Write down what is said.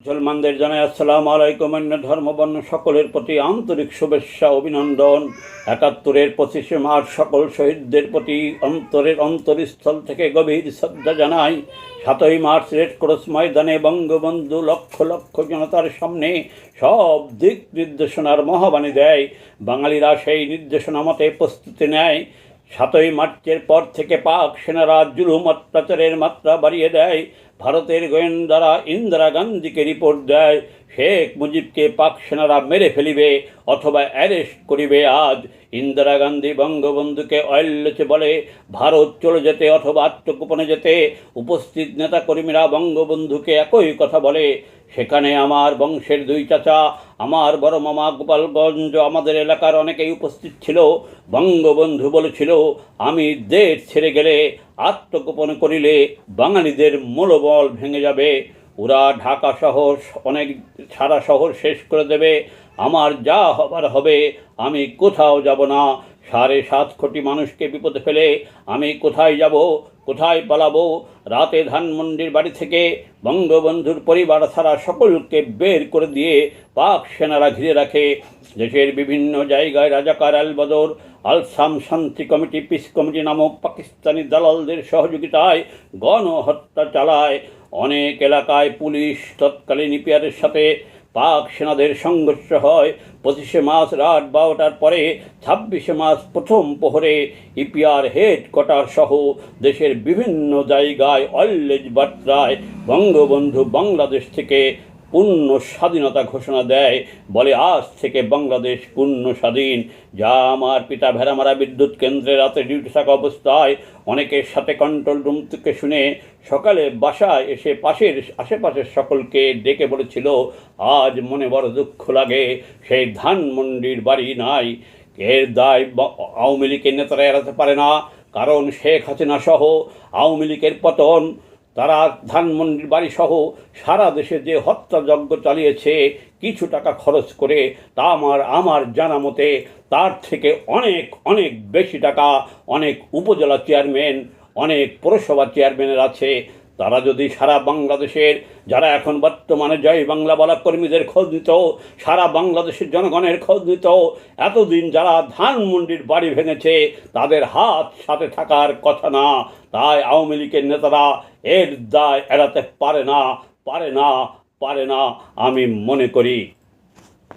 মুসলমানদের জানাই আসসালামু আলাইকুম। অন্য ধর্মবর্ণ সকলের প্রতি আন্তরিক শুভেচ্ছা অভিনন্দন। ৭১-এর ২৫শে মার্চ সকল শহীদদের প্রতি অন্তরস্থল থেকে গভীর শ্রদ্ধা জানাই। ৭ই মার্চ রেড ক্রস ময়দানে বঙ্গবন্ধু লক্ষ লক্ষ জনতার সামনে সব দিক নির্দেশনার মহাবাণী দেয়। বাঙালিরা সেই নির্দেশনা মতে প্রস্তুতি নেয়। ৭ই মার্চের পর থেকে পাক সেনারা জুলুম অত্যাচারের মাত্রা বাড়িয়ে দেয়। ভারতের গোয়েন্দারা ইন্দিরা গান্ধীকে রিপোর্ট দেয় শেখ মুজিবকে পাক সেনারা মেরে ফেলিবে অথবা অ্যারেস্ট করিবে। আজ ইন্দিরা গান্ধী বঙ্গবন্ধুকে অয়েলচে বলে ভারত চলে যেতে অথবা আত্মগোপনে যেতে। উপস্থিত নেতাকর্মীরা বঙ্গবন্ধুকে একই কথা বলে। সেখানে আমার বংশের দুই চাচা, আমার বড় মামা গোপালগঞ্জ, আমাদের এলাকার অনেকেই উপস্থিত ছিল। বঙ্গবন্ধু বলেছিল, আমি দেশ ছেড়ে গেলে, আত্মগোপন করিলে বাঙালিদের মনোবল ভেঙে যাবে। ওরা ঢাকা শহর অনেক সারা শহর শেষ করে দেবে। আমার যা হবার হবে, আমি কোথাও যাব না। ৭.৫ কোটি মানুষকে বিপদে ফেলে আমি কোথায় যাব, কোথায় পালাবো? রাতে ধানমন্ডির বাড়ি থেকে বঙ্গবন্ধুর পরিবার ছাড়া সকলকে বের করে দিয়ে পাক সেনারা ঘিরে রাখে। দেশের বিভিন্ন জায়গায় রাজাকার আল বদর, আলসাম শান্তি কমিটি, পিস কমিটি নামক পাকিস্তানি দালালদের সহযোগিতায় গণহত্যা চালায়। অনেক এলাকায় পুলিশ তৎকালীন ইপিআরের সাথে পাক সেনাদের সংঘর্ষ হয়। ২৫শে মার্চ রাত ১২টার পরে ২৬শে মার্চ প্রথম প্রহরে ইপিআর হেডকোয়ার্টার সহ দেশের বিভিন্ন জায়গায় অলরেজ বার্তায় বঙ্গবন্ধু বাংলাদেশ থেকে পূর্ণ স্বাধীনতা ঘোষণা দেয়। বলে, আজ থেকে বাংলাদেশ পূর্ণ স্বাধীন। যা আমার পিতা ভেড়ামারা বিদ্যুৎ কেন্দ্রে রাতে ডিউটি থাকা অবস্থায় অনেকের সাথে কন্ট্রোল রুম থেকে শুনে সকালে বাসায় এসে আশেপাশের সকলকে ডেকে বলেছিল, আজ মনে বড় দুঃখ লাগে, সেই ধানমন্ডির বাড়ি নাই। এর দায় আওয়ামী লীগের নেতারা এড়াতে পারে না, কারণ শেখ হাসিনা সহ আওয়ামী লীগের পতন, তারা ধানমন্ডির বাড়ি সহ সারা দেশে যে হত্যাযজ্ঞ চালিয়েছে কিছু টাকা খরচ করে, তা আমার জানা মতে তার থেকে অনেক অনেক বেশি টাকা অনেক উপজেলা চেয়ারম্যান, অনেক পৌরসভা চেয়ারম্যানের আছে। তারা যদি সারা বাংলাদেশের যারা এখন বর্তমানে জয় বাংলা বলা কর্মীদের খোঁজ নিত, সারা বাংলাদেশের জনগণের খোঁজ নিত, এতদিন যারা ধানমন্ডির বাড়ি ভেঙেছে তাদের হাত সাথে থাকার কথা না। তাই আওয়ামী লীগের নেতারা এর দায় এড়াতে পারে না। আমি মনে করি